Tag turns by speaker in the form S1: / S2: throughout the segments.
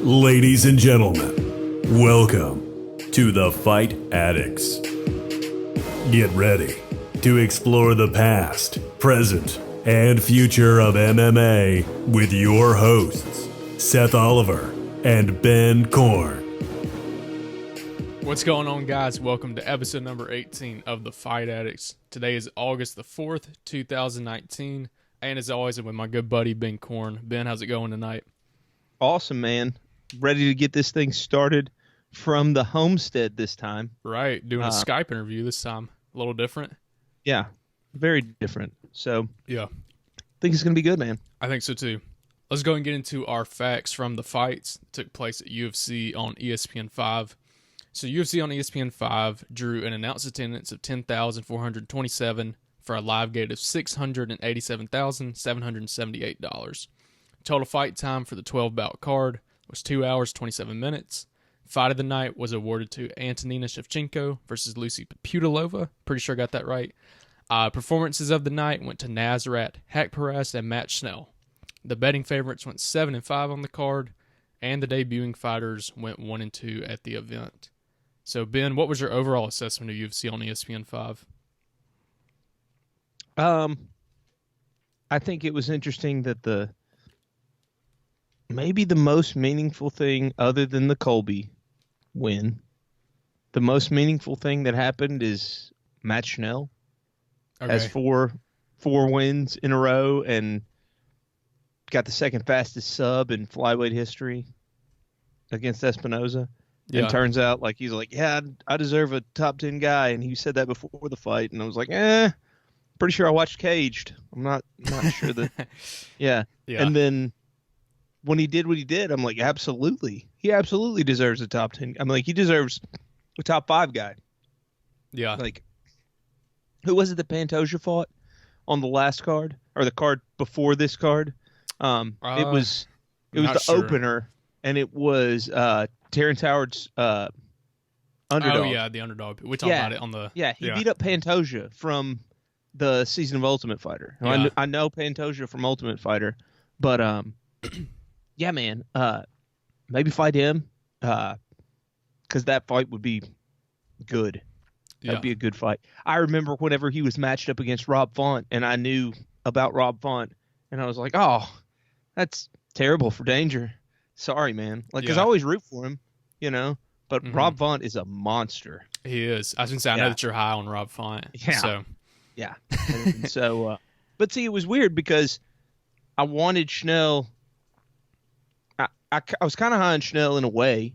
S1: Ladies and gentlemen, welcome to the Fight Addicts. Get ready to explore the past, present, and future of MMA with your hosts, Seth Oliver and Ben Korn.
S2: What's going on, guys? Welcome to episode number 18 of the Fight Addicts. Today is August the 4th, 2019, and as always, I'm with my good buddy, Ben Korn. Ben, how's it going tonight?
S3: Awesome, man. Ready to get this thing started from the homestead this time.
S2: Right, doing a Skype interview this time. A little different.
S3: Yeah, very different. So,
S2: yeah,
S3: I think it's going to be good, man.
S2: I think so too. Let's go and get into our facts from the fights that took place at UFC on ESPN 5. So UFC on ESPN 5 drew an announced attendance of 10,427 for a live gate of $687,778. Total fight time for the 12-bout card was 2 hours, 27 minutes. Fight of the night was awarded to Antonina Shevchenko versus Lucy Pudilova. Pretty sure I got that right. Performances of the night went to Nasrat Haqparast and Matt Schnell. The betting favorites went 7-5 on the card, and the debuting fighters went 1-2 at the event. So, Ben, what was your overall assessment of UFC on ESPN 5?
S3: I think it was interesting that maybe the most meaningful thing other than the Colby win, the most meaningful thing that happened is Matt Schnell has four wins in a row and got the second fastest sub in flyweight history against Espinoza. Yeah. And turns out, he's like, yeah, I deserve a top 10 guy. And he said that before the fight. And I was like, pretty sure I watched Caged. I'm not sure that. Yeah. And then when he did what he did, I'm like, absolutely. He absolutely deserves a top 10. I'm like, he deserves a top 5 guy.
S2: Yeah.
S3: Who was it that Pantoja fought on the last card or the card before this card? It was the opener, and it was Terrence Howard's underdog.
S2: Oh, yeah, the underdog. We talked about it on the...
S3: Yeah, he beat up Pantoja from the season of Ultimate Fighter. Yeah. I know Pantoja from Ultimate Fighter, but yeah, man, maybe fight him because that fight would be good. That'd be a good fight. I remember whenever he was matched up against Rob Font, and I knew about Rob Font, and I was like, oh, that's terrible for Danger. Sorry, man. Because I always root for him, but Rob Font is a monster.
S2: He is. I was going to say, I know that you're high on Rob Font.
S3: Yeah.
S2: So.
S3: Yeah. And so, but see, it was weird because I wanted Schnell. I was kind of high on Schnell in a way,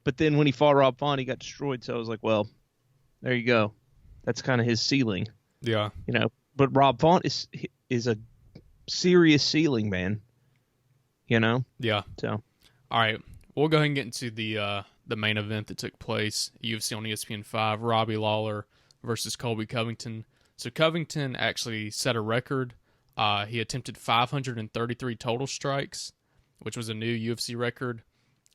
S3: but then when he fought Rob Font, he got destroyed. So I was like, well, there you go. That's kind of his ceiling.
S2: Yeah.
S3: But Rob Font is a serious ceiling, man. Yeah.
S2: So. All right, we'll go ahead and get into the main event that took place, UFC on ESPN 5, Robbie Lawler versus Colby Covington. So Covington actually set a record. He attempted 533 total strikes, which was a new UFC record,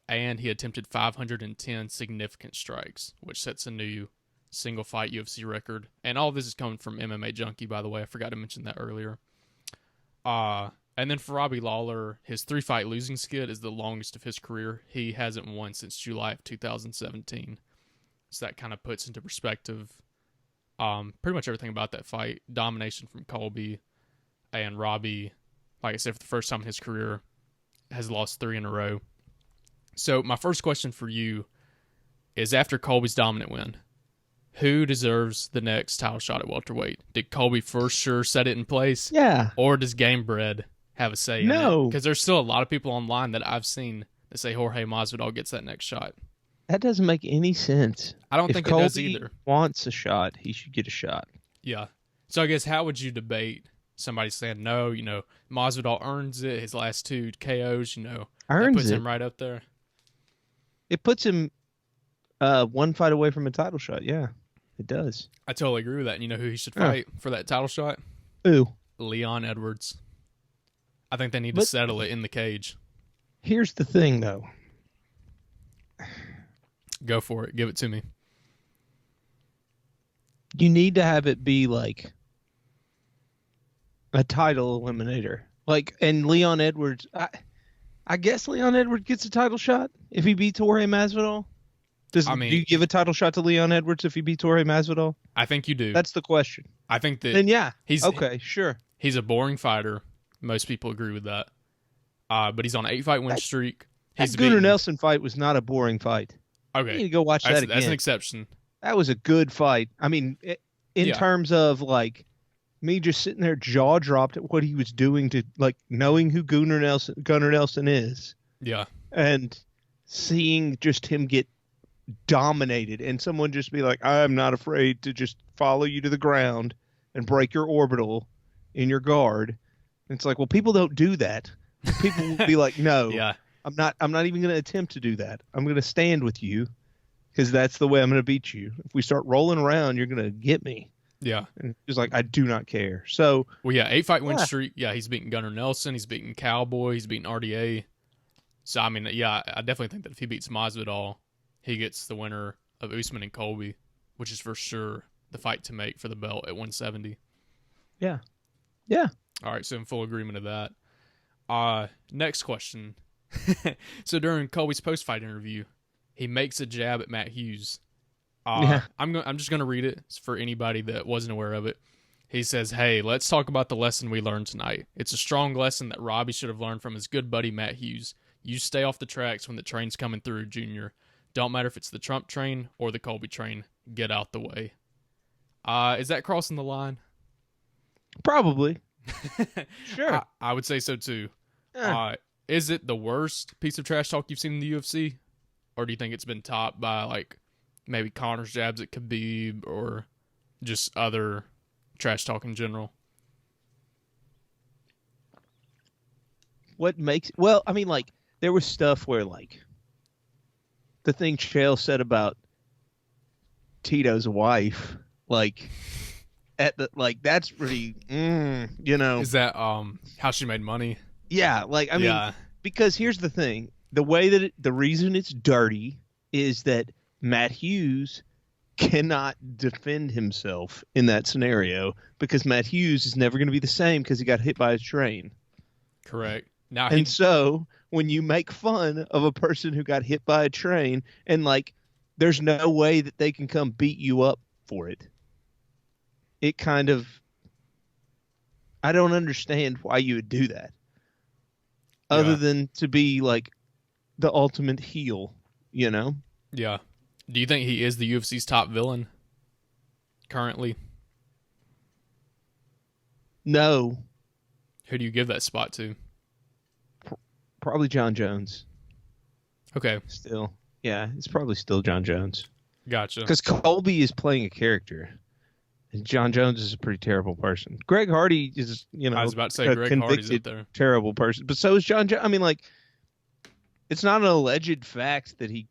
S2: and he attempted 510 significant strikes, which sets a new single-fight UFC record. And all of this is coming from MMA Junkie, by the way. I forgot to mention that earlier. And then for Robbie Lawler, his 3-fight losing skid is the longest of his career. He hasn't won since July of 2017. So that kind of puts into perspective pretty much everything about that fight. Domination from Colby, and Robbie, like I said, for the first time in his career, has lost 3 in a row. So my first question for you is, after Colby's dominant win, who deserves the next title shot at welterweight? Did Colby for sure set it in place?
S3: Yeah.
S2: Or does Game Bread have a say in it? Because there's still a lot of people online that I've seen that say Jorge Masvidal gets that next shot.
S3: That doesn't make any sense.
S2: I don't think it does either.
S3: If Colby wants a shot, he should get a shot.
S2: Yeah. So I guess how would you debate somebody saying, no, Masvidal earns it, his last 2 KOs, that puts him right up there?
S3: It puts him 1 fight away from a title shot, yeah. It does.
S2: I totally agree with that. And you know who he should fight for that title shot?
S3: Who?
S2: Leon Edwards. I think they need to settle it in the cage.
S3: Here's the thing, though.
S2: Go for it. Give it to me.
S3: You need to have it be like a title eliminator. And Leon Edwards, I guess Leon Edwards gets a title shot if he beats Jorge Masvidal. Do you give a title shot to Leon Edwards if he beats Jorge Masvidal?
S2: I think you do.
S3: That's the question.
S2: I think that.
S3: Then yeah,
S2: he's
S3: okay. Sure.
S2: He's a boring fighter. Most people agree with that. But he's on an 8-fight win streak.
S3: That Gunnar Nelson fight was not a boring fight.
S2: Okay,
S3: you need to go watch that again.
S2: That's an exception.
S3: That was a good fight. I mean, in terms of like me just sitting there jaw dropped at what he was doing to like knowing who Gunnar Nelson is.
S2: Yeah,
S3: and seeing just him get dominated, and someone just be like, "I'm not afraid to just follow you to the ground and break your orbital in your guard." And it's like, well, people don't do that. People will be like, "No,
S2: yeah.
S3: I'm not even going to attempt to do that. I'm going to stand with you because that's the way I'm going to beat you. If we start rolling around, you're going to get me."
S2: Yeah.
S3: And it's like, I do not care. So,
S2: well, yeah, 8-fight win streak. Yeah, he's beaten Gunnar Nelson. He's beaten Cowboy. He's beaten RDA. So, I mean, yeah, I definitely think that if he beats Masvidal, he gets the winner of Usman and Colby, which is for sure the fight to make for the belt at 170.
S3: Yeah. Yeah.
S2: All right, so in full agreement of that. Next question. So during Colby's post-fight interview, he makes a jab at Matt Hughes. I'm just gonna read it for anybody that wasn't aware of it. He says, "Hey, let's talk about the lesson we learned tonight. It's a strong lesson that Robbie should have learned from his good buddy Matt Hughes. You stay off the tracks when the train's coming through, Junior. Don't matter if it's the Trump train or the Colby train. Get out the way." Is that crossing the line?
S3: Probably. Sure.
S2: I would say so too.
S3: Yeah.
S2: Is it the worst piece of trash talk you've seen in the UFC? Or do you think it's been topped by, like, maybe Connor's jabs at Khabib or just other trash talk in general?
S3: Well, I mean, like, there was stuff where, like, the thing Chael said about Tito's wife, like, that's pretty, you know.
S2: Is that how she made money?
S3: Yeah, like, I mean, because here's the thing. The reason it's dirty is that Matt Hughes cannot defend himself in that scenario because Matt Hughes is never going to be the same because he got hit by a train.
S2: Correct.
S3: So when you make fun of a person who got hit by a train and, like, there's no way that they can come beat you up for it, it kind of, I don't understand why you would do that. Other than to be, like, the ultimate heel, you know?
S2: Yeah. Do you think he is the UFC's top villain currently?
S3: No.
S2: Who do you give that spot to?
S3: Probably John Jones.
S2: Okay.
S3: Still. Yeah, it's probably still John Jones.
S2: Gotcha.
S3: Because Colby is playing a character. And John Jones is a pretty terrible person. Greg Hardy is, you know,
S2: I was about to say Greg Hardy's up there.
S3: Terrible person. But so is John Jones. I mean, like, it's not an alleged fact that he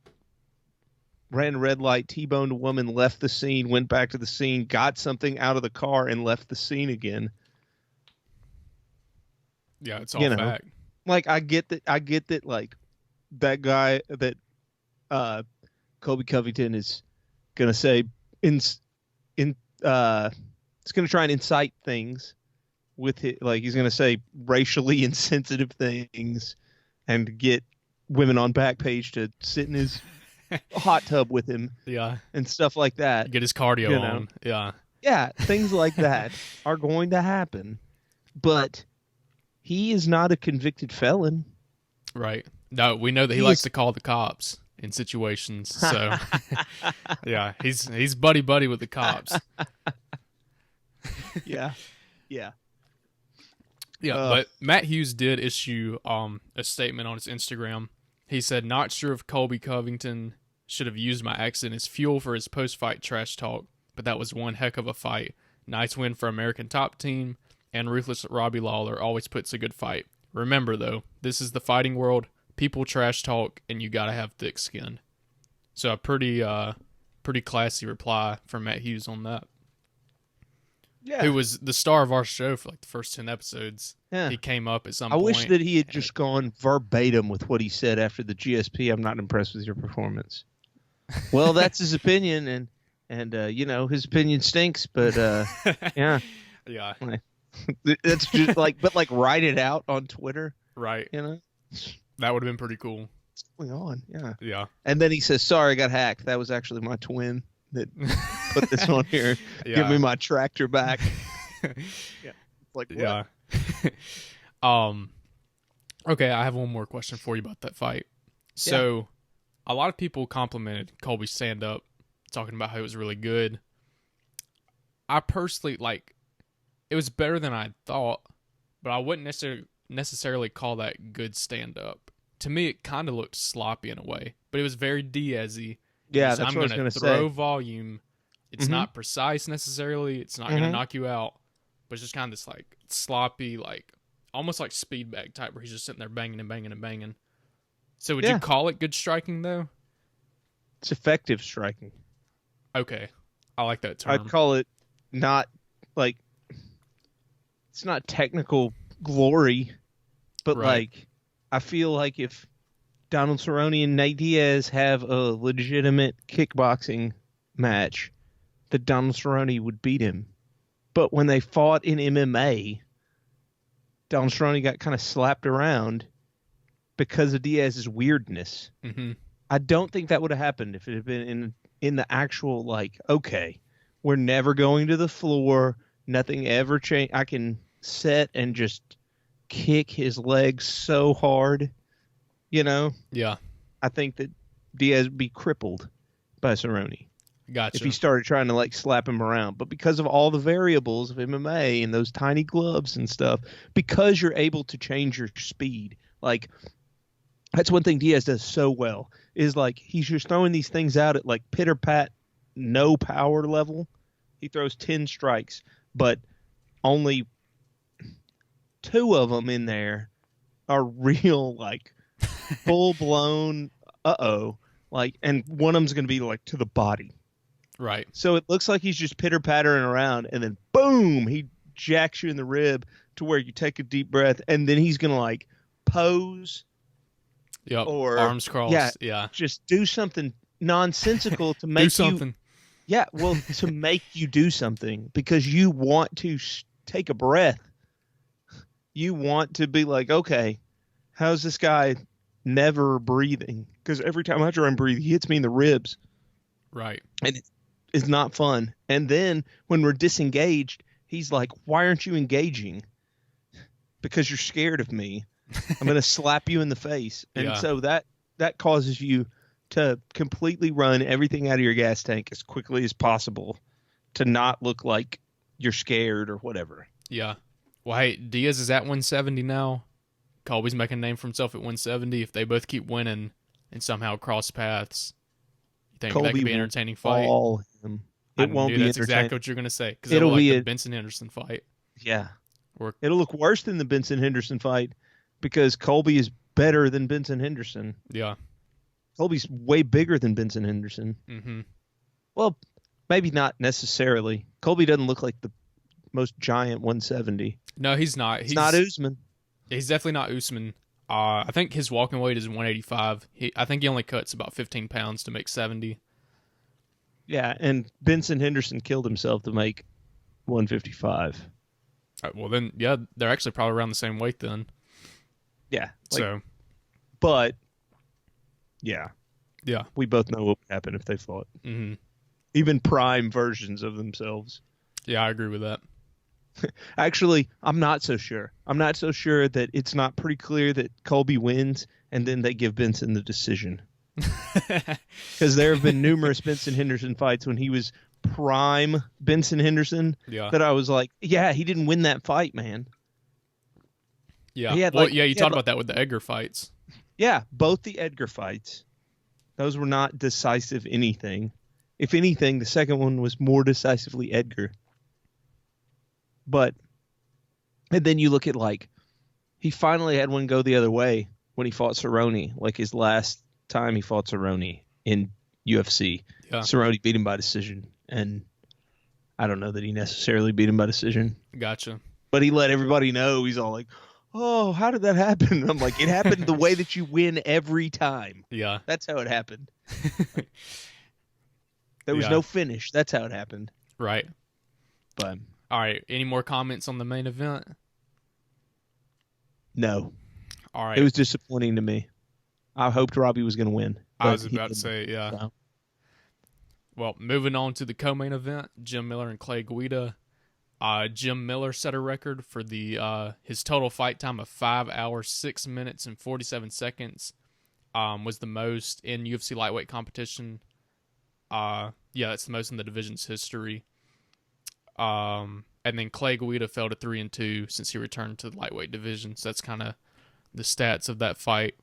S3: ran a red light, T-boned a woman, left the scene, went back to the scene, got something out of the car, and left the scene again.
S2: Yeah, it's all fact.
S3: Like, I get that, like, that guy that Colby Covington is going to say it's going to try and incite things with it. Like, he's going to say racially insensitive things and get women on Backpage to sit in his hot tub with him.
S2: Yeah.
S3: And stuff like that.
S2: Get his cardio on. Yeah.
S3: Yeah. Things like that are going to happen, but he is not a convicted felon.
S2: Right. No, we know that he likes to call the cops in situations. So, yeah, he's buddy with the cops.
S3: Yeah.
S2: But Matt Hughes did issue a statement on his Instagram. He said, "Not sure if Colby Covington should have used my accident as fuel for his post-fight trash talk, but that was one heck of a fight. Nice win for American Top Team, and ruthless Robbie Lawler always puts a good fight. Remember, though, this is the fighting world. People trash talk, and you gotta have thick skin." So a pretty classy reply from Matt Hughes on that.
S3: Yeah.
S2: Who was the star of our show for like the first 10 episodes. Yeah. He came up at some point.
S3: I wish that he had just gone verbatim with what he said after the GSP. "I'm not impressed with your performance." Well, that's his opinion, and you know, his opinion stinks, but yeah.
S2: Yeah.
S3: That's just like, but like, write it out on Twitter.
S2: Right.
S3: You know?
S2: That would have been pretty cool.
S3: What's going on? Yeah.
S2: Yeah.
S3: And then he says, "Sorry, I got hacked. That was actually my twin that put this on here.
S2: Yeah.
S3: Give me my tractor back." Yeah. It's like, what?
S2: Yeah. Okay, I have one more question for you about that fight. So, a lot of people complimented Colby's stand-up, talking about how it was really good. I personally, it was better than I thought, but I wouldn't necessarily call that good stand-up. To me, it kind of looked sloppy in a way, but it was very Diaz-y.
S3: Yeah, that's what I was going to say.
S2: Throw volume. It's not precise necessarily. It's not going to knock you out, but it's just kind of this sloppy, almost like speed bag type, where he's just sitting there banging and banging and banging. So would you call it good striking though?
S3: It's effective striking.
S2: Okay, I like that term.
S3: I'd call it not it's not technical glory, but I feel like if Donald Cerrone and Nate Diaz have a legitimate kickboxing match, that Donald Cerrone would beat him. But when they fought in MMA, Donald Cerrone got kind of slapped around because of Diaz's weirdness.
S2: Mm-hmm.
S3: I don't think that would have happened if it had been in the actual, okay, we're never going to the floor, nothing ever changed. I can set and just kick his legs so hard, Yeah. I think that Diaz would be crippled by Cerrone.
S2: Gotcha.
S3: If he started trying to slap him around. But because of all the variables of MMA and those tiny gloves and stuff, because you're able to change your speed, that's one thing Diaz does so well, is he's just throwing these things out at pitter pat, no power level. He throws 10 strikes, but only 2 of them in there are real, full blown, and one of them's going to be to the body.
S2: Right.
S3: So it looks like he's just pitter pattering around, and then boom, he jacks you in the rib to where you take a deep breath, and then he's going to pose.
S2: Yep.
S3: Or
S2: arms crossed. Yeah.
S3: Just do something nonsensical to make
S2: do something.
S3: To make you do something, because you want to take a breath. You want to be okay, how's this guy never breathing? Because every time I try and breathe, he hits me in the ribs.
S2: Right.
S3: And it's not fun. And then when we're disengaged, he's like, why aren't you engaging? Because you're scared of me. I'm going to slap you in the face. And so that causes you to completely run everything out of your gas tank as quickly as possible to not look like you're scared or whatever.
S2: Yeah. Well, hey, Diaz is at 170 now. Colby's making a name for himself at 170. If they both keep winning and somehow cross paths, you think
S3: Colby
S2: that could be an entertaining fight?
S3: It won't be
S2: that's exactly what you're going to say. Because
S3: it'll be
S2: the Benson Henderson fight.
S3: Yeah. It'll look worse than the Benson Henderson fight because Colby is better than Benson Henderson.
S2: Yeah.
S3: Colby's way bigger than Benson Henderson.
S2: Mm-hmm.
S3: Well, maybe not necessarily. Colby doesn't look like the most giant 170.
S2: No, he's not.
S3: He's not Usman.
S2: He's definitely not Usman. I think his walking weight is 185. I think he only cuts about 15 pounds to make 70.
S3: Yeah, and Benson Henderson killed himself to make 155.
S2: Well, then, yeah, they're actually probably around the same weight then.
S3: Yeah.
S2: But,
S3: yeah.
S2: Yeah.
S3: We both know what would happen if they fought.
S2: Mm-hmm.
S3: Even prime versions of themselves.
S2: Yeah, I agree with that.
S3: Actually, I'm not so sure. I'm not so sure that it's not pretty clear that Colby wins and then they give Benson the decision. Because there have been numerous Benson Henderson fights when he was prime Benson Henderson that I was like, yeah, he didn't win that fight, man.
S2: Yeah. You talked about that with the Edgar fights.
S3: Yeah, both the Edgar fights. Those were not decisive anything. If anything, the second one was more decisively Edgar. And then you look at he finally had one go the other way when he fought Cerrone, his last time he fought Cerrone in UFC. Yeah. Cerrone beat him by decision, and I don't know that he necessarily beat him by decision.
S2: Gotcha.
S3: But he let everybody know. He's all like, oh, how did that happen? I'm like, it happened the way that you win every time.
S2: Yeah.
S3: That's how it happened. There was no finish. That's how it happened.
S2: Right.
S3: But
S2: all right. Any more comments on the main event?
S3: No.
S2: All right.
S3: It was disappointing to me. I hoped Robbie was going to win.
S2: I was about to say, yeah.
S3: So.
S2: Well, moving on to the co-main event, Jim Miller and Clay Guida. Jim Miller set a record for his total fight time of 5 hours, 6 minutes, and 47 seconds. Was the most in UFC lightweight competition. That's the most in the division's history. And then Clay Guida fell to 3-2 since he returned to the lightweight division. So that's kind of the stats of that fight.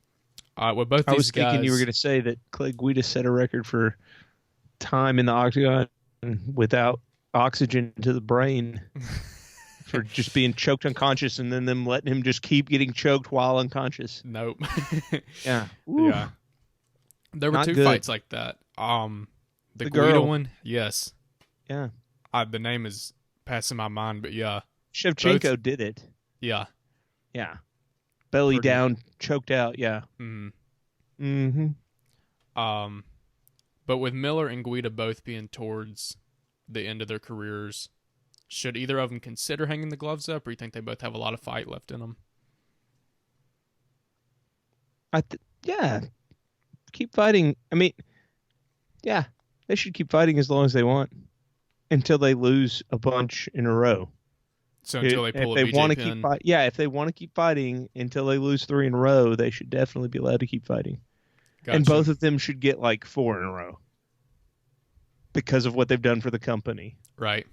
S2: With both
S3: I
S2: these
S3: was thinking
S2: guys,
S3: you were going to say that Clay Guida set a record for time in the octagon without oxygen to the brain for just being choked unconscious and then them letting him just keep getting choked while unconscious.
S2: Nope.
S3: Yeah. Ooh.
S2: Yeah. There were
S3: Not
S2: two
S3: good.
S2: fights like that. The Guida
S3: girl.
S2: one, yes.
S3: Yeah.
S2: The name is passing my mind, but yeah.
S3: Shevchenko did it.
S2: Yeah.
S3: Yeah. Belly
S2: Pretty-
S3: down, choked out. Yeah.
S2: Mm-hmm.
S3: Mm-hmm.
S2: But with Miller and Guida both being towards the end of their careers, should either of them consider hanging the gloves up, or you think they both have a lot of fight left in them?
S3: Yeah. Keep fighting. I mean, yeah, they should keep fighting as long as they want until they lose a bunch in a row.
S2: So until they pull
S3: if
S2: a
S3: they
S2: BJ
S3: want to
S2: pin,
S3: keep if they want to keep fighting until they lose 3 in a row, they should definitely be allowed to keep fighting.
S2: Gotcha.
S3: And both of them should get like 4 in a row because of what they've done for the company.
S2: Right.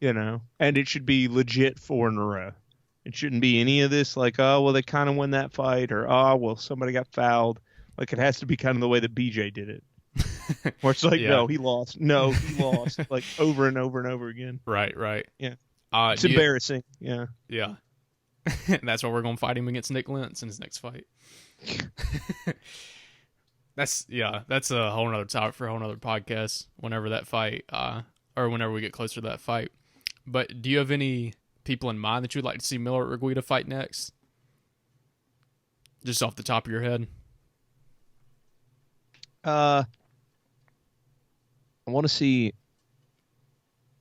S3: You know, and it should be legit 4 in a row. It shouldn't be any of this like, oh, well, they kind of won that fight, or oh, well, somebody got fouled. Like, it has to be kind of the way that BJ did it. Where it's like,
S2: Yeah.
S3: no, he lost. No, he lost. Like, over and over and over again.
S2: Right.
S3: Yeah. It's
S2: do you-
S3: embarrassing. Yeah.
S2: Yeah. And that's why we're going to fight him against Nick Lentz in his next fight. That's a whole nother topic for a whole nother podcast whenever that fight, or whenever we get closer to that fight. But do you have any people in mind that you'd like to see Miller or Guida fight next? Just off the top of your head.
S3: I want to see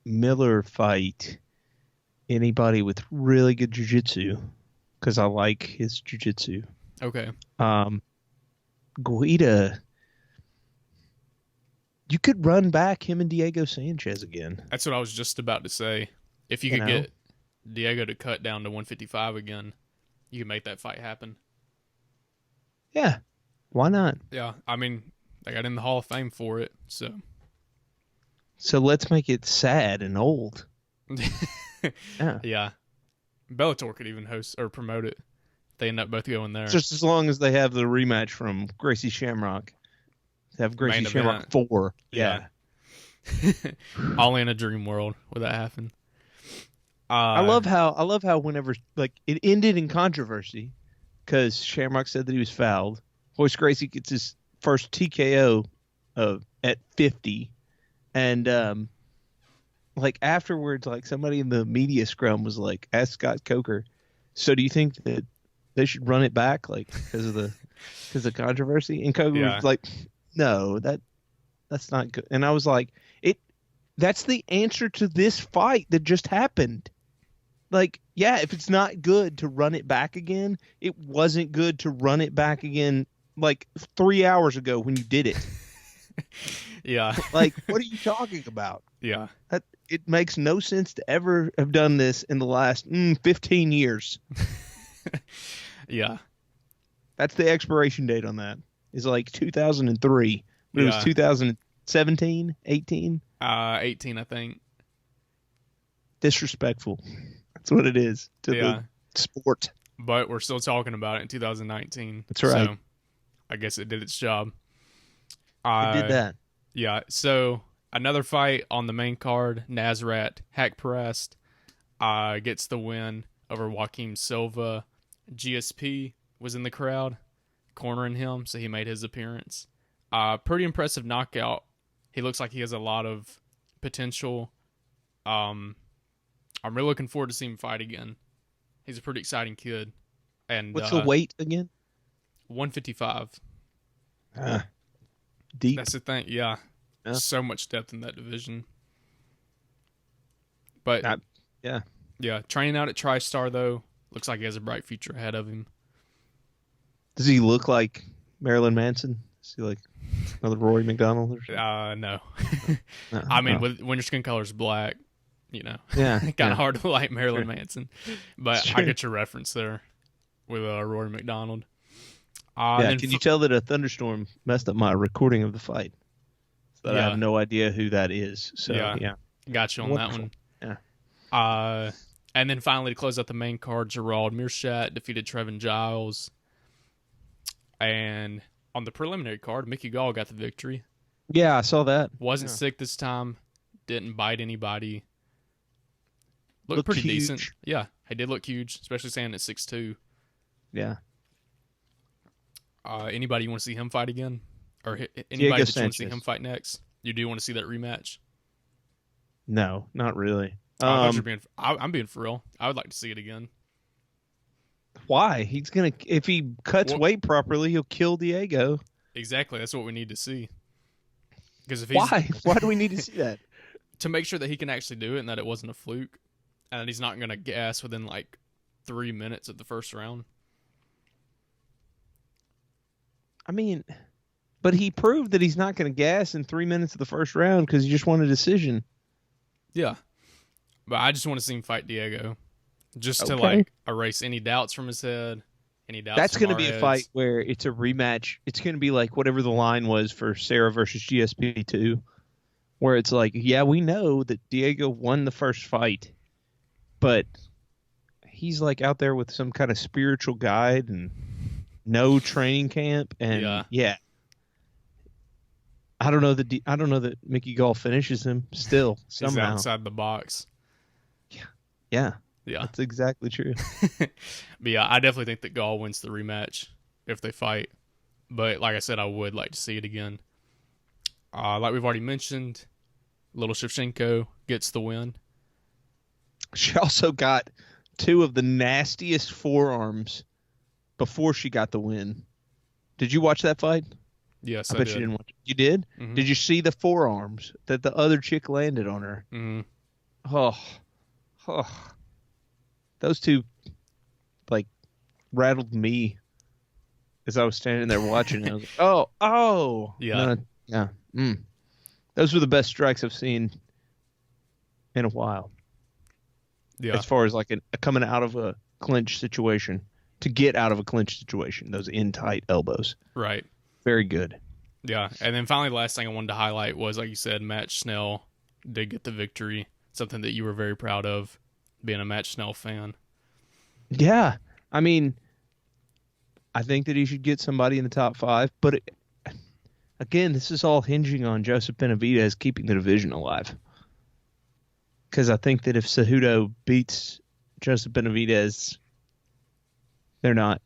S3: Miller fight anybody with really good jiu-jitsu because I like his jiu-jitsu.
S2: Okay.
S3: Guida, you could run back him and Diego Sanchez again.
S2: That's what I was just about to say. If you could get Diego to cut down to 155 again, you could make that fight happen.
S3: Yeah, why not?
S2: Yeah, I mean, they got in the Hall of Fame for it, so.
S3: So let's make it sad and old. Yeah.
S2: Yeah. Bellator could even host or promote it. They end up both going there.
S3: Just as long as they have the rematch from Gracie Shamrock. Have Gracie
S2: Main
S3: Shamrock
S2: event.
S3: 4. Yeah.
S2: All in a dream world would that happen.
S3: I love how whenever like it ended in controversy because Shamrock said that he was fouled. Royce Gracie gets his first TKO at 50, and like afterwards, like somebody in the media scrum was like, asked Scott Coker, "So do you think that they should run it back, like because of controversy?" And Coker was like, "No, that's not good." And I was like, that's the answer to this fight that just happened. Like, yeah, if it's not good to run it back again, it wasn't good to run it back again like 3 hours ago when you did it.
S2: Yeah.
S3: Like, what are you talking about?
S2: Yeah.
S3: It makes no sense to ever have done this in the last 15 years.
S2: Yeah.
S3: That's the expiration date on that. It's like 2003. But it was 2017, 18.
S2: 18, I think.
S3: Disrespectful. That's what it is to the sport.
S2: But we're still talking about it in 2019.
S3: That's right.
S2: So I guess it did its job.
S3: It did that.
S2: Yeah. So another fight on the main card, Nasrat Haqparast gets the win over Joaquim Silva. GSP was in the crowd, cornering him, so he made his appearance. Pretty impressive knockout. He looks like he has a lot of potential. I'm really looking forward to seeing him fight again. He's a pretty exciting kid. And
S3: what's the weight again?
S2: 155.
S3: Deep.
S2: That's the thing. Yeah. So much depth in that division. But yeah. Training out at TriStar though, looks like he has a bright future ahead of him.
S3: Does he look like Marilyn Manson? Is he like another Rory McDonald or something?
S2: No.
S3: No.
S2: I mean,
S3: Oh.
S2: when your skin color is black,
S3: Yeah,
S2: kind of hard to like Marilyn Manson. But
S3: Sure.
S2: I get your reference there with Rory McDonald.
S3: Yeah, can you tell that a thunderstorm messed up my recording of the fight? So that I
S2: Yeah.
S3: have no idea who that is. So yeah.
S2: Got you on
S3: Wonderful.
S2: that one. And then finally, to close out the main card, Gerald Meerschaert defeated Trevin Giles. And on the preliminary card, Mickey Gall got the victory.
S3: Yeah, I saw that.
S2: Wasn't sick this time. Didn't bite anybody. Looked
S3: Looked
S2: pretty
S3: huge.
S2: decent. Yeah, he did look huge, especially standing at 6'2".
S3: Yeah.
S2: Anybody you want to see him fight again? Or anybody
S3: Diego
S2: that you want to see
S3: Sanchez.
S2: him fight next? You do want to see that rematch?
S3: No, not really.
S2: I'm being for real. I would like to see it again.
S3: Why? He's gonna if he cuts
S2: Well-
S3: weight properly, he'll kill Diego.
S2: Exactly. That's what we need to see. Because if he's,
S3: Why? Why do we need to see that?
S2: to make sure that he can actually do it and that it wasn't a fluke, and that he's not going to gas within like 3 minutes of the first round.
S3: I mean, but he proved that he's not going to gas in 3 minutes of the first round because he just won a decision.
S2: Yeah. But I just want to see him fight Diego. Just to
S3: Okay.
S2: like erase any doubts from his head. Any doubts
S3: That's
S2: going
S3: going
S2: to
S3: to be a fight where it's a rematch. It's going to be like whatever the line was for Sarah versus GSP2, where it's like, yeah, we know that Diego won the first fight, but he's like out there with some kind of spiritual guide and no training camp, and yeah. I don't know that Mickey Gall finishes him still
S2: He's
S3: somehow.
S2: outside the box.
S3: Yeah,
S2: Yeah.
S3: that's exactly true.
S2: But yeah, I definitely think that Gall wins the rematch if they fight. But like I said, I would like to see it again. Like we've already mentioned, Little Shevchenko gets the win.
S3: She also got two of the nastiest forearms before she got the win. Did you watch that fight?
S2: Yes,
S3: I bet
S2: did.
S3: you didn't watch it. You did?
S2: Mhm.
S3: Did you see the forearms that the other chick landed on her?
S2: Mhm.
S3: Oh. Those two, like, rattled me as I was standing there watching it. I was like, oh.
S2: Yeah.
S3: Yeah. Those were the best strikes I've seen in a while.
S2: Yeah.
S3: As far as, like, coming out of a clinch situation. To get out of a clinch situation, those in-tight elbows.
S2: Right.
S3: Very good.
S2: Yeah. And then finally, the last thing I wanted to highlight was, like you said, Matt Snell did get the victory. Something that you were very proud of, being a Matt Snell fan.
S3: Yeah. I mean, I think that he should get somebody in the top 5. But, again, this is all hinging on Joseph Benavidez keeping the division alive. Because I think that if Cejudo beats Joseph Benavidez, they're not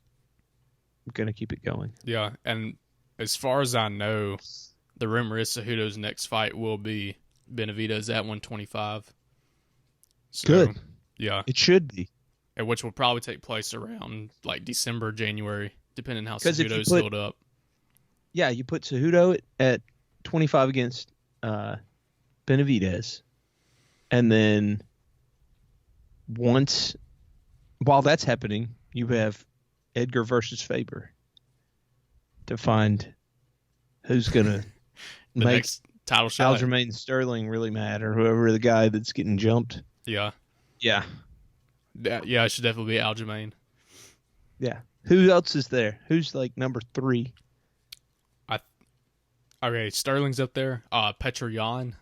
S3: going to keep it going.
S2: Yeah. And as far as I know, the rumor is Cejudo's next fight will be Benavidez at 125. So,
S3: Good.
S2: Yeah.
S3: It should be.
S2: And which will probably take place around like December, January, depending how
S3: 'Cause if you
S2: Cejudo's
S3: put-
S2: healed up.
S3: Yeah, you put Cejudo at 25 against Benavidez. And then while that's happening, you have Edgar versus Faber to find who's going to
S2: The
S3: make
S2: next title shot.
S3: Aljamain Sterling really mad, or whoever the guy that's getting jumped.
S2: Yeah.
S3: Yeah.
S2: Yeah, it should definitely be Aljamain.
S3: Yeah. Who else is there? Who's like number 3?
S2: Okay, Sterling's up there. Petr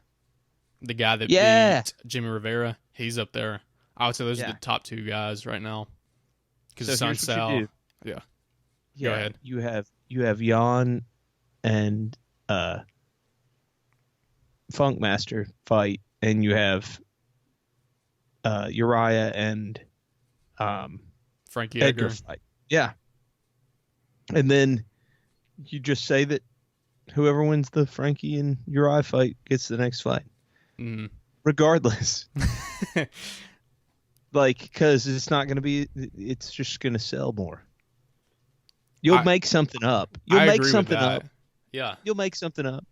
S2: the guy that beat Jimmy Rivera, he's up there. I would say those are the top 2 guys right now. Because
S3: So
S2: Sun
S3: here's what you
S2: Sal.
S3: do.
S2: Yeah.
S3: Yeah.
S2: Go ahead.
S3: You have Jan and Funkmaster fight, and you have Uriah and
S2: Frankie
S3: Edgar
S2: Edgar.
S3: fight. Yeah. And then you just say that whoever wins the Frankie and Uriah fight gets the next fight.
S2: Mm.
S3: Regardless. Like, because it's not going to be, it's just going to sell more. You'll make something up.
S2: I agree with that. Yeah.
S3: You'll make something up.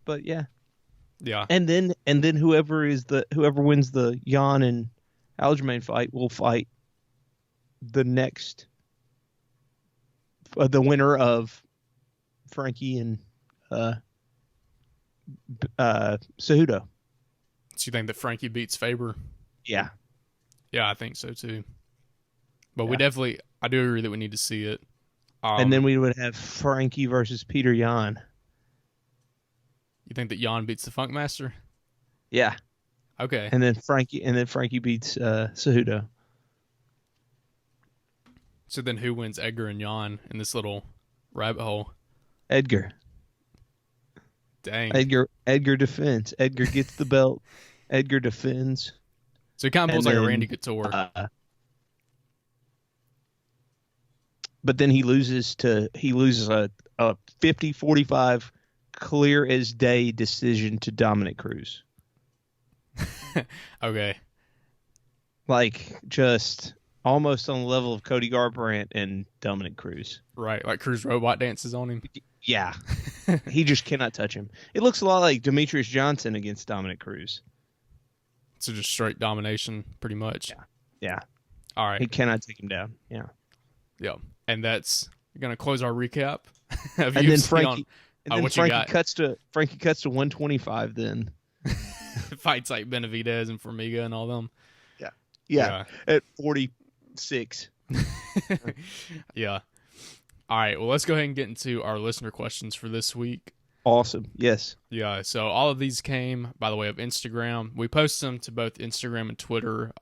S3: But yeah.
S2: Yeah.
S3: And then whoever wins the Jan and Aljamain fight will fight the next the winner of Frankie and Cejudo.
S2: So you think that Frankie beats Faber?
S3: Yeah.
S2: Yeah, I think so too. But I do agree that we need to see it.
S3: And then we would have Frankie versus Peter Yan.
S2: You think that Yan beats the Funkmaster?
S3: Yeah.
S2: Okay.
S3: And then Frankie beats Cejudo.
S2: So then who wins, Edgar and Yan, in this little rabbit hole?
S3: Edgar.
S2: Dang.
S3: Edgar defends. Edgar gets the belt. Edgar defends.
S2: So he kind of pulls like a Randy Couture.
S3: But then he loses a 50-45 clear as day decision to Dominic Cruz.
S2: Okay.
S3: Like, just almost on the level of Cody Garbrandt and Dominic Cruz.
S2: Right, like Cruz robot dances on him.
S3: Yeah. He just cannot touch him. It looks a lot like Demetrius Johnson against Dominic Cruz.
S2: So just straight domination, pretty much.
S3: Yeah.
S2: All right.
S3: He cannot take him down. Yeah.
S2: Yeah. And that's going to close our recap.
S3: And then Frankie cuts to 125 then.
S2: Fights like Benavidez and Formiga and all them.
S3: Yeah. At 46.
S2: Yeah. All right. Well, let's go ahead and get into our listener questions for this week.
S3: Awesome. Yes.
S2: Yeah. So all of these came by the way of Instagram. We post them to both Instagram and Twitter.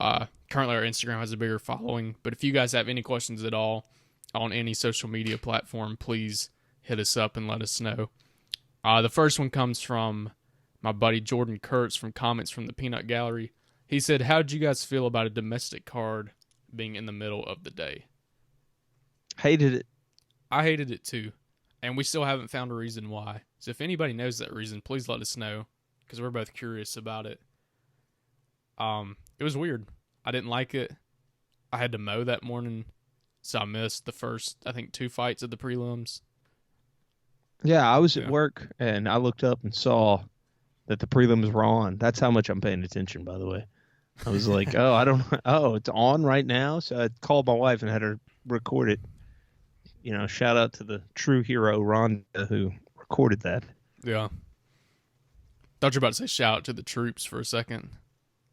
S2: Currently, our Instagram has a bigger following. But if you guys have any questions at all on any social media platform, please hit us up and let us know. The first one comes from my buddy Jordan Kurtz from Comments from the Peanut Gallery. He said, how did you guys feel about a domestic card being in the middle of the day?
S3: Hated it.
S2: I hated it too. And we still haven't found a reason why. So if anybody knows that reason, please let us know. Because we're both curious about it. It was weird. I didn't like it. I had to mow that morning. So I missed the first, I think, 2 fights of the prelims.
S3: Yeah, I was at work and I looked up and saw that the prelims were on. That's how much I'm paying attention, by the way. I was like, it's on right now. So I called my wife and had her record it. You know, shout out to the true hero, Rhonda, who recorded that.
S2: Yeah. Thought you were about to say shout out to the troops for a second.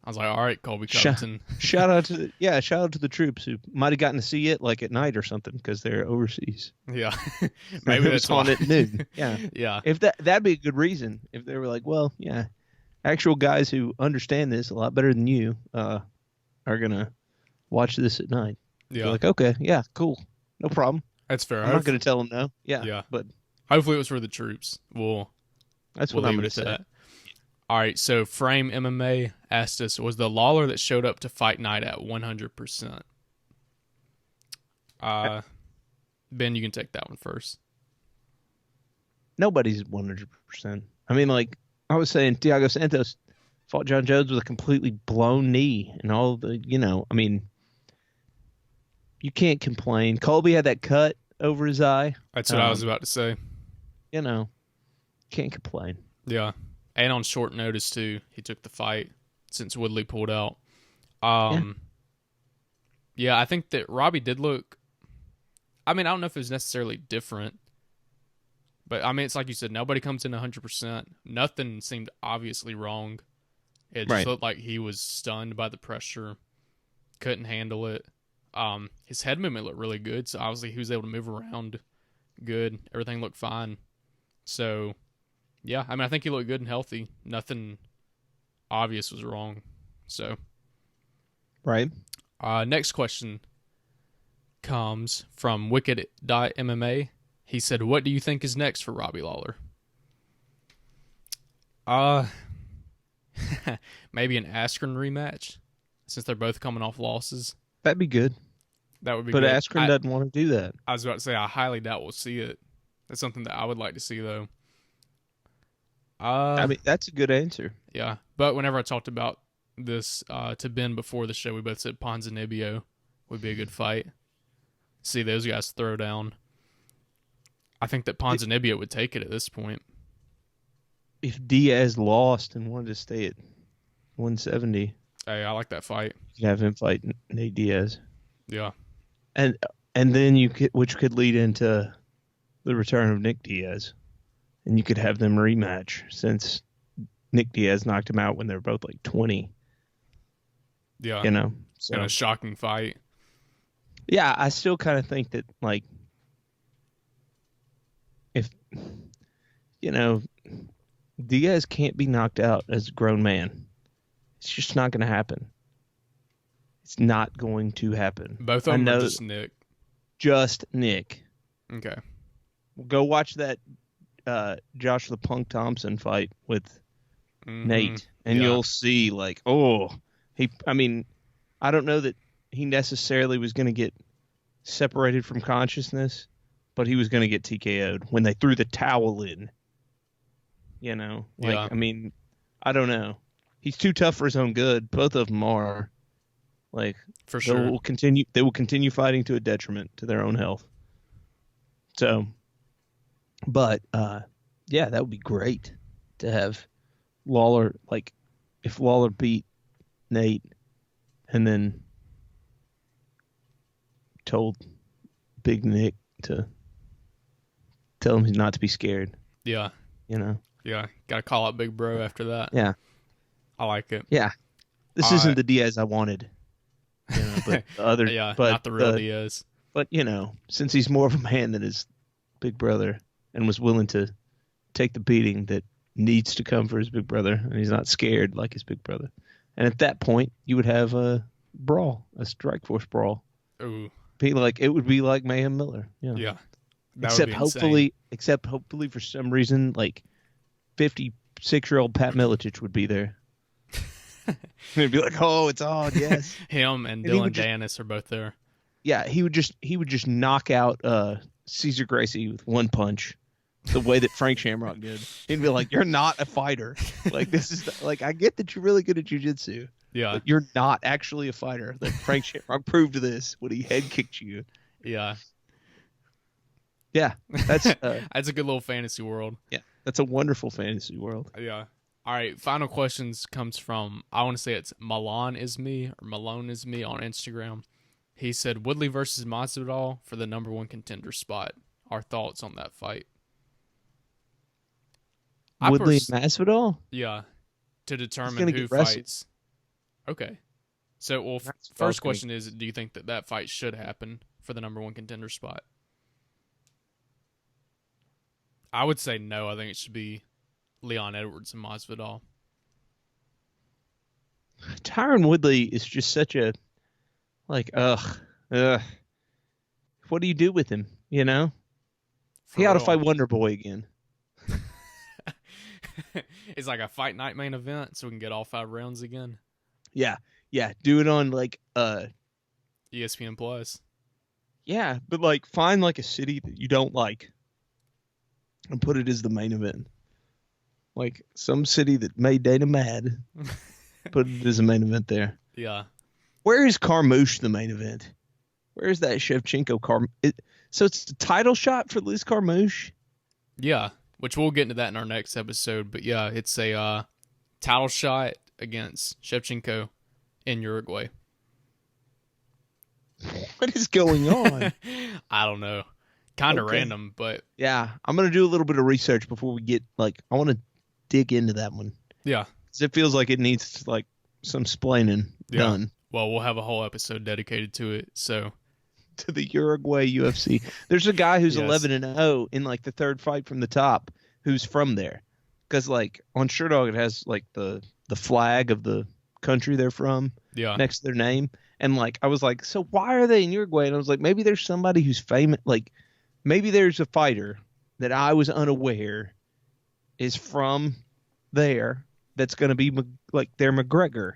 S2: I was like, all right, Colby Covington.
S3: Shout out to the troops who might have gotten to see it like at night or something because they're overseas.
S2: Yeah. Maybe
S3: it was on at noon. Yeah.
S2: Yeah.
S3: If that'd be a good reason. If they were like, well, yeah, actual guys who understand this a lot better than you are gonna watch this at night.
S2: Yeah.
S3: You're like, okay, yeah, cool, no problem.
S2: That's fair.
S3: I'm not gonna tell them no. Yeah.
S2: Yeah.
S3: But
S2: hopefully it was for the troops.
S3: That's what I'm gonna say.
S2: That. All right, so Frame MMA asked us, was the Lawler that showed up to fight night at 100%? Ben, you can take that one first.
S3: Nobody's 100%. I mean, like I was saying, Thiago Santos fought John Jones with a completely blown knee and all the, I mean, you can't complain. Colby had that cut over his eye.
S2: That's what I was about to say.
S3: Can't complain.
S2: Yeah. And on short notice, too, he took the fight since Woodley pulled out. Yeah, I think that Robbie did look... I mean, I don't know if it was necessarily different. But, I mean, it's like you said, nobody comes in 100%. Nothing seemed obviously wrong. It just looked like he was stunned by the pressure. Couldn't handle it. His head movement looked really good, so obviously he was able to move around good. Everything looked fine. So... yeah, I mean, I think he looked good and healthy. Nothing obvious was wrong. So,
S3: right.
S2: Next question comes from Wicked.MMA. He said, what do you think is next for Robbie Lawler? Maybe an Askren rematch, since they're both coming off losses.
S3: That'd be good.
S2: That would be
S3: good.
S2: But
S3: Askren doesn't want to do that.
S2: I was about to say, I highly doubt we'll see it. That's something that I would like to see, though.
S3: I mean, that's a good answer.
S2: Yeah, but whenever I talked about this to Ben before the show, we both said Ponzinibbio would be a good fight. See those guys throw down. I think that Ponzinibbio would take it at this point.
S3: If Diaz lost and wanted to stay at 170,
S2: hey, I like that fight.
S3: You could have him fight Nate Diaz.
S2: Yeah,
S3: and then which could lead into the return of Nick Diaz, and you could have them rematch since Nick Diaz knocked him out when they were both like 20.
S2: Yeah.
S3: You know, so
S2: In a shocking fight.
S3: yeah, I still kind of think that like if Diaz can't be knocked out as a grown man. It's just not going to happen. It's not going to happen.
S2: Both of them are just Nick.
S3: Just Nick.
S2: Okay.
S3: Go watch that Josh the Punk Thompson fight with Nate, and you'll see like, I don't know that he necessarily was going to get separated from consciousness, but he was going to get TKO'd when they threw the towel in. You know, I mean, I don't know. He's too tough for his own good. Both of them are. Like,
S2: for sure.
S3: They will continue fighting to a detriment to their own health. So, but yeah, that would be great to have Lawler. Like, if Lawler beat Nate, and then told Big Nick to tell him not to be scared.
S2: Yeah.
S3: You know.
S2: Yeah, gotta call out Big Bro after that.
S3: Yeah.
S2: I like it.
S3: Yeah. This isn't the Diaz I wanted. You know, but the other, but
S2: not the real Diaz.
S3: But, since he's more of a man than his big brother and was willing to take the beating that needs to come for his big brother, and he's not scared like his big brother. And at that point, you would have a brawl, a Strikeforce brawl.
S2: Ooh.
S3: It would be like Mayhem Miller.
S2: Yeah.
S3: Except hopefully for some reason, like 56-year-old Pat Miletich would be there. It'd be like, oh, it's on, yes.
S2: Him and Dylan Danis are both there.
S3: Yeah, he would just knock out Cesar Gracie with one punch, the way that Frank Shamrock did. He'd be like, "You're not a fighter. Like this is like I get that you're really good at jiu-jitsu.
S2: Yeah,
S3: but you're not actually a fighter. That Frank Shamrock proved this when he head kicked you."
S2: Yeah.
S3: Yeah, that's
S2: that's a good little fantasy world.
S3: Yeah, that's a wonderful fantasy world.
S2: Yeah. All right, final questions comes from, I want to say it's Malone is me on Instagram. He said Woodley versus Masvidal for the number one contender spot. Our thoughts on that fight?
S3: Woodley and Masvidal?
S2: Yeah, to determine who fights. Okay. So, first question is, do you think that fight should happen for the number one contender spot? I would say no. I think it should be Leon Edwards and Masvidal.
S3: Tyron Woodley is just such a what do you do with him? You know, he ought to fight Wonder Boy again.
S2: It's like a fight night main event, so we can get all 5 rounds again.
S3: Yeah, do it on like
S2: ESPN Plus.
S3: Yeah, but like find like a city that you don't like and put it as the main event. Like some city that made Dana mad, put it as a main event there.
S2: Yeah.
S3: Where is Carmouche the main event? Where is that Shevchenko So it's the title shot for Liz Carmouche?
S2: Yeah, which we'll get into that in our next episode. But yeah, it's a title shot against Shevchenko in Uruguay.
S3: What is going on?
S2: I don't know. Kind of random, but...
S3: Yeah, I'm going to do a little bit of research before we get, I want to dig into that one.
S2: Yeah.
S3: Because it feels like it needs, some splaining done.
S2: Well, we'll have a whole episode dedicated to it, so...
S3: To the Uruguay UFC. There's a guy who's 11-0 in, the third fight from the top who's from there. Because, on Sherdog, it has, the flag of the country they're from next to their name. And, I was like, so why are they in Uruguay? And I was like, maybe there's somebody who's famous. Maybe there's a fighter that I was unaware is from there that's going to be their McGregor,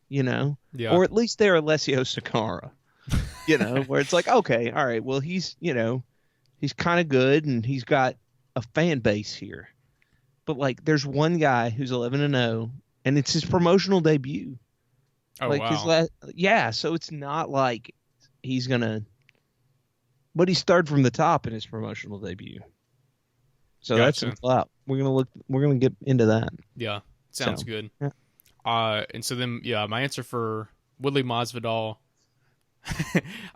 S3: Yeah. Or at least they're Alessio Sakara, where it's okay, all right, well, he's kind of good and he's got a fan base here. But there's one guy who's 11-0 and it's his promotional debut.
S2: Oh, wow.
S3: So it's not like he's going to, but he started from the top in his promotional debut. So that's some flop. We're gonna get into that.
S2: Yeah, sounds good. Yeah. And so then, my answer for Woodley Masvidal,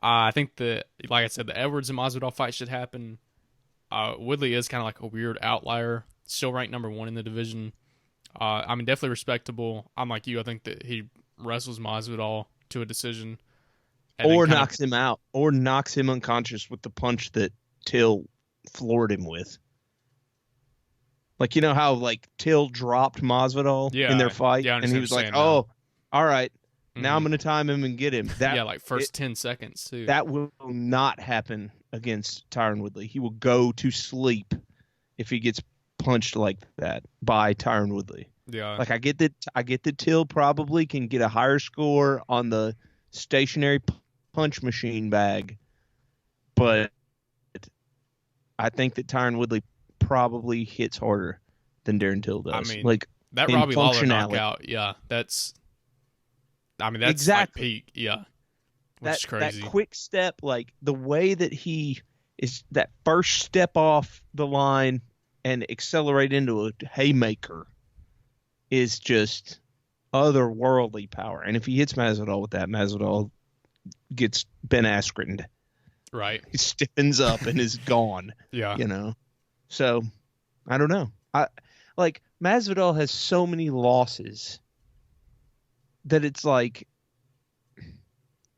S2: I think like I said, the Edwards and Masvidal fight should happen. Woodley is kind of like a weird outlier. Still ranked number 1 in the division. I mean, definitely respectable. I'm like you. I think that he wrestles Masvidal to a decision.
S3: Or knocks him out. Or knocks him unconscious with the punch that Till floored him with. Like, you know how, like, Till dropped Masvidal in their fight?
S2: Yeah,
S3: and he was like, oh, all right, now I'm going to time him and get him.
S2: Like first 10 seconds, too.
S3: That will not happen against Tyron Woodley. He will go to sleep if he gets punched like that by Tyron Woodley.
S2: Yeah.
S3: Like, I get that Till probably can get a higher score on the stationary punch machine bag, but I think that Tyron Woodley probably hits harder than Darren Till does.
S2: I mean,
S3: like
S2: that Robbie Lawler knockout, that's
S3: exactly
S2: like peak, which is crazy.
S3: That quick step, like the way that he is, that first step off the line and accelerate into a haymaker is just otherworldly power. And if he hits Masvidal with that, Masvidal gets Ben Askren'd.
S2: Right.
S3: He stiffens up and is gone.
S2: Yeah.
S3: You know? So, I don't know. Like, Masvidal has so many losses that it's like,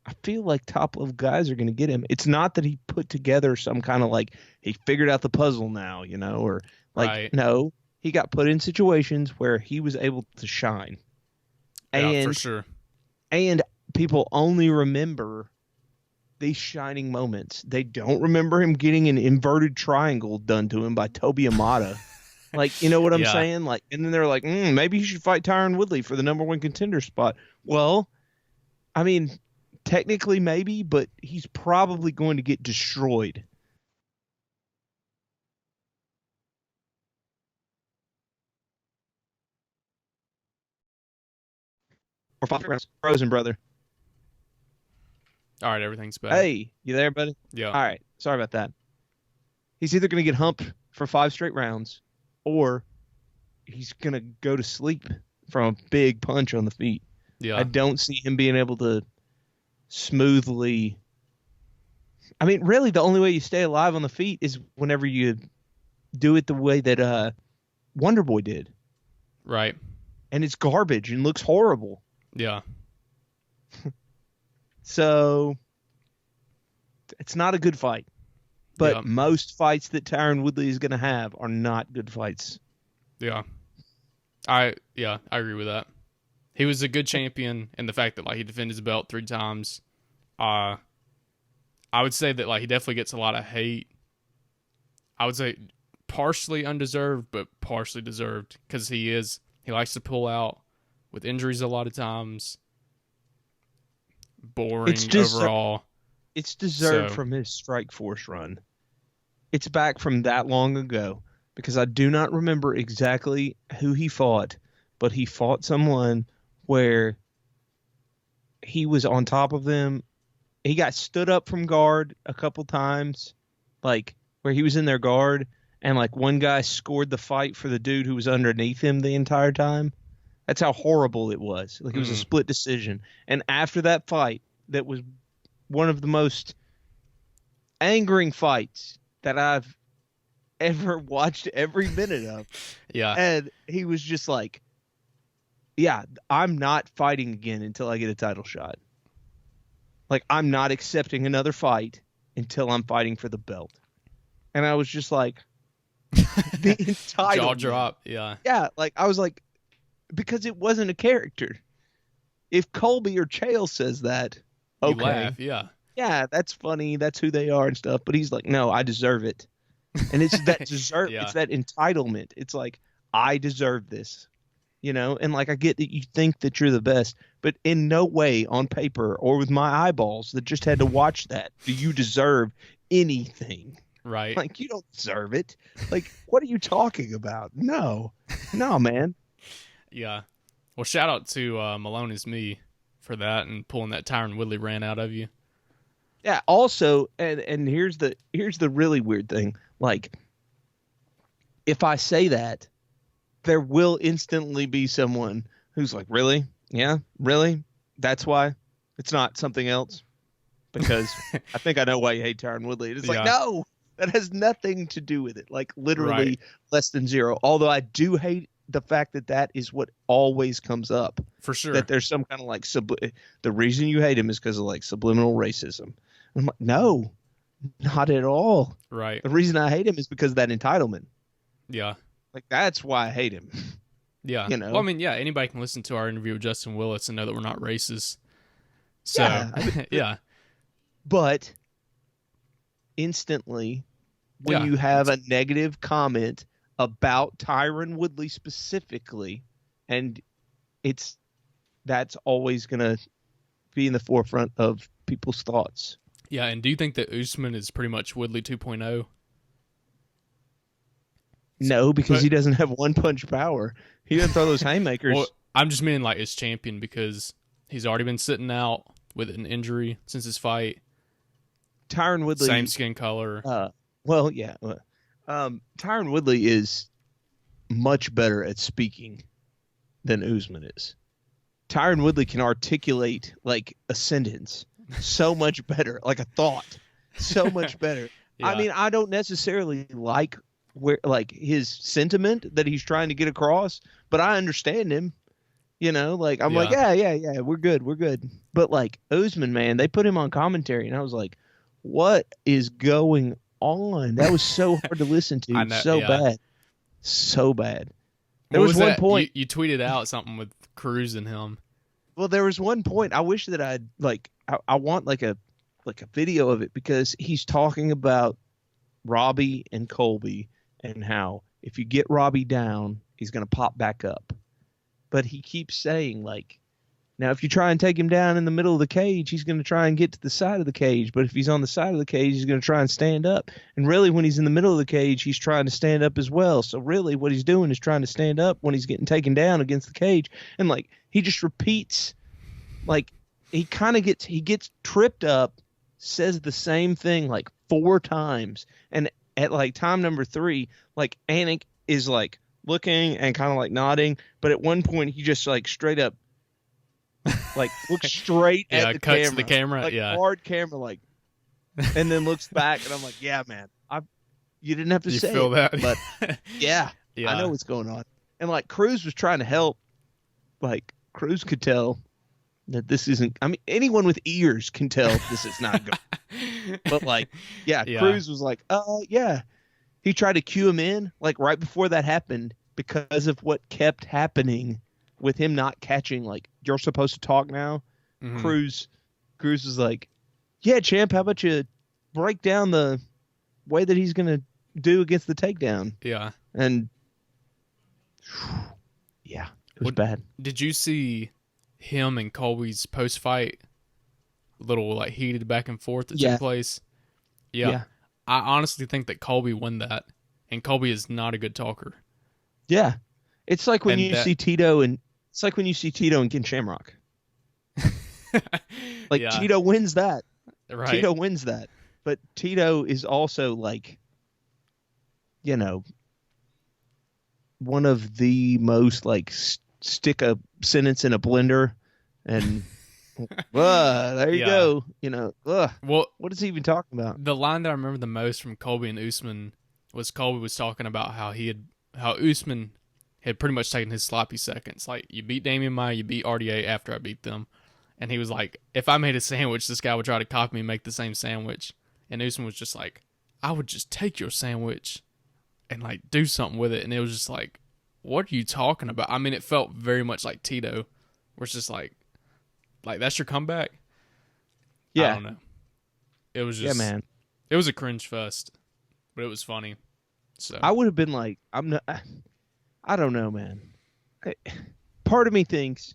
S3: I feel like top level guys are going to get him. It's not that he put together some kind of like, he figured out the puzzle now, you know, or like,
S2: right.
S3: No, he got put in situations where he was able to shine.
S2: Yeah, for sure.
S3: And people only remember these shining moments. They don't remember him getting an inverted triangle done to him by Toby Amata. Like, you know what I'm saying? Like, and then they're like, maybe he should fight Tyron Woodley for the number 1 contender spot. Well, I mean, technically maybe, but he's probably going to get destroyed. Or 5 rounds. Frozen, brother.
S2: All right, everything's back.
S3: Hey, you there, buddy?
S2: Yeah.
S3: All right. Sorry about that. He's either going to get humped for 5 straight rounds, or he's going to go to sleep from a big punch on the feet.
S2: Yeah.
S3: I don't see him being able to smoothly. I mean, really, the only way you stay alive on the feet is whenever you do it the way that Wonder Boy did.
S2: Right.
S3: And it's garbage and looks horrible.
S2: Yeah.
S3: So it's not a good fight. But most fights that Tyron Woodley is going to have are not good fights.
S2: Yeah. I agree with that. He was a good champion, and the fact that like he defended his belt 3 times, I would say that like he definitely gets a lot of hate. I would say partially undeserved, but partially deserved, because he likes to pull out with injuries a lot of times. Boring overall.
S3: It's deserved from his Strikeforce run. It's back from that long ago, because I do not remember exactly who he fought, but he fought someone where he was on top of them. He got stood up from guard a couple times, like where he was in their guard, and like one guy scored the fight for the dude who was underneath him the entire time. That's how horrible it was. Like, it was a split decision. And after that fight, that was one of the most angering fights that I've ever watched every minute of.
S2: Yeah.
S3: And he was just like, yeah, I'm not fighting again until I get a title shot. Like, I'm not accepting another fight until I'm fighting for the belt. And I was just like, the entitlement.
S2: Jaw drop, yeah.
S3: Yeah, like, I was like, because it wasn't a character. If Colby or Chael says that, okay.
S2: You laugh, yeah.
S3: Yeah, that's funny. That's who they are and stuff. But he's like, no, I deserve it. And it's that deserve. It's that entitlement. It's like, I deserve this. You know? And like, I get that you think that you're the best, but in no way on paper or with my eyeballs that just had to watch that do you deserve anything.
S2: Right.
S3: Like, you don't deserve it. Like, what are you talking about? No, man.
S2: Yeah. Well, shout out to Malone is me for that and pulling that Tyron Woodley rant out of you.
S3: Yeah. Also, and here's the really weird thing. Like, if I say that, there will instantly be someone who's like, really? Yeah, really? That's why? It's not something else? Because I think I know why you hate Tyron Woodley. It's like, no, That has nothing to do with it. Like literally
S2: Right.
S3: less than zero. Although I do hate the fact that that is what always comes up.
S2: For sure.
S3: That there's some kind of like the reason you hate him is because of like subliminal racism. I'm like, no, not at all.
S2: Right.
S3: The reason I hate him is because of that entitlement.
S2: Yeah.
S3: Like that's why I hate him.
S2: Yeah.
S3: You know?
S2: Well, I mean, yeah, anybody can listen to our interview with Justin Willis and know that we're not racist. So,
S3: Yeah, I mean,
S2: yeah.
S3: But instantly, when
S2: Yeah,
S3: you have a negative comment about Tyron Woodley specifically, and that's always going to be in the forefront of people's thoughts.
S2: Yeah, and do you think that Usman is pretty much Woodley 2.0?
S3: No, because he doesn't have one punch power. He doesn't throw those haymakers.
S2: Well, I'm just meaning like as champion because he's already been sitting out with an injury since his fight.
S3: Tyron Woodley,
S2: Same skin color.
S3: Well, yeah. Tyron Woodley is much better at speaking than Usman is. Tyron Woodley can articulate like a sentence so much better, like a thought, so much better.
S2: Yeah.
S3: I mean, I don't necessarily like his sentiment that he's trying to get across, but I understand him. You know, like I'm like, yeah, we're good. But like Usman, man, they put him on commentary, and I was like, what is going on? That was so hard to listen to. So bad. There was one point
S2: you tweeted out something with Cruz and him.
S3: Well, there was one point I wish that I'd like. I want like a video of it because he's talking about Robbie and Colby and how if you get Robbie down, he's going to pop back up. But he keeps saying like, now if you try and take him down in the middle of the cage, he's going to try and get to the side of the cage. But if he's on the side of the cage, he's going to try and stand up. And really, when he's in the middle of the cage, he's trying to stand up as well. So really, what he's doing is trying to stand up when he's getting taken down against the cage. And like he just repeats, like he gets tripped up, says the same thing like 4 times, and at like time number 3, like Anik is like looking and kind of like nodding, but at one point he just like straight up like looks straight at the
S2: cuts
S3: camera,
S2: the camera,
S3: like
S2: yeah,
S3: hard camera, like, and then looks back, and I'm like, yeah, man, you didn't have to say
S2: feel
S3: it,
S2: that,
S3: but yeah, I know what's going on. And like Cruz was trying to help, like Cruz could tell that this isn't. I mean, anyone with ears can tell this is not good. But like, yeah, Cruz was like, yeah. He tried to cue him in, like right before that happened, because of what kept happening with him not catching. Like, you're supposed to talk now. Mm-hmm. Cruz was like, yeah, champ, how about you break down the way that he's gonna do against the takedown?
S2: Yeah,
S3: and yeah, it was bad.
S2: Did you see him and Colby's post-fight little like heated back and forth that took place? Yeah. I honestly think that Colby won that, and Colby is not a good talker.
S3: Yeah, it's like when you see Tito and Ken Shamrock. Like Tito wins that,
S2: right?
S3: Tito wins that, but Tito is also like, you know, one of the most like stick a sentence in a blender and. There you go. You know, well, what is he even talking about?
S2: The line that I remember the most from Colby and Usman was Colby was talking about how Usman had pretty much taken his sloppy seconds. Like, you beat Damian Maia, you beat RDA after I beat them. And he was like, if I made a sandwich, this guy would try to copy me and make the same sandwich. And Usman was just like, I would just take your sandwich and like do something with it. And it was just like, what are you talking about? I mean, it felt very much like Tito, where it's just like that's your comeback?
S3: Yeah.
S2: I don't know. It was just,
S3: man.
S2: It was a cringe fest, but it was funny. So
S3: I would have been like, I don't know, man. Part of me thinks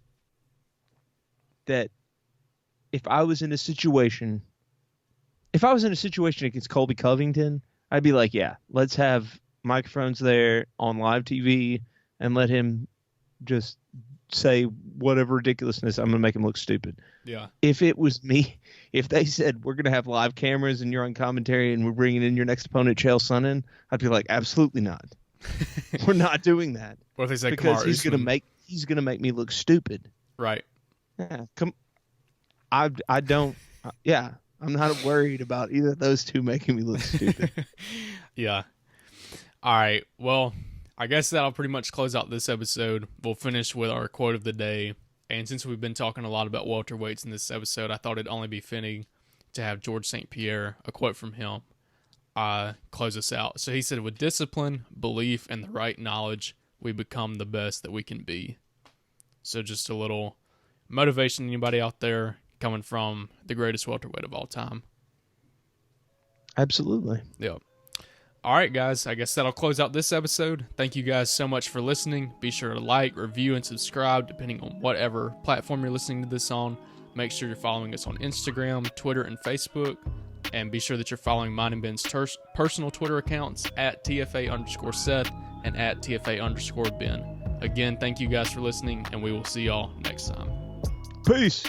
S3: that if I was in a situation against Colby Covington, I'd be like, yeah, let's have microphones there on live TV and let him just say whatever ridiculousness. I'm going to make him look stupid.
S2: Yeah.
S3: If it was me, if they said we're going to have live cameras and you're on commentary and we're bringing in your next opponent, Chael Sonnen, I'd be like, absolutely not. We're not doing that.
S2: What if they say
S3: because he's going to make me look stupid.
S2: Right.
S3: Yeah. I don't. Yeah. I'm not worried about either of those two making me look stupid.
S2: Yeah. All right. Well, I guess that'll pretty much close out this episode. We'll finish with our quote of the day. And since we've been talking a lot about welterweights in this episode, I thought it'd only be fitting to have George St. Pierre, a quote from him, close us out. So he said, with discipline, belief, and the right knowledge, we become the best that we can be. So just a little motivation to anybody out there coming from the greatest welterweight of all time.
S3: Absolutely.
S2: Yeah. All right, guys. I guess that'll close out this episode. Thank you guys so much for listening. Be sure to like, review, and subscribe depending on whatever platform you're listening to this on. Make sure you're following us on Instagram, Twitter, and Facebook. And be sure that you're following mine and Ben's personal Twitter accounts at TFA_Seth and at TFA_Ben. Again, thank you guys for listening, and we will see y'all next time.
S3: Peace.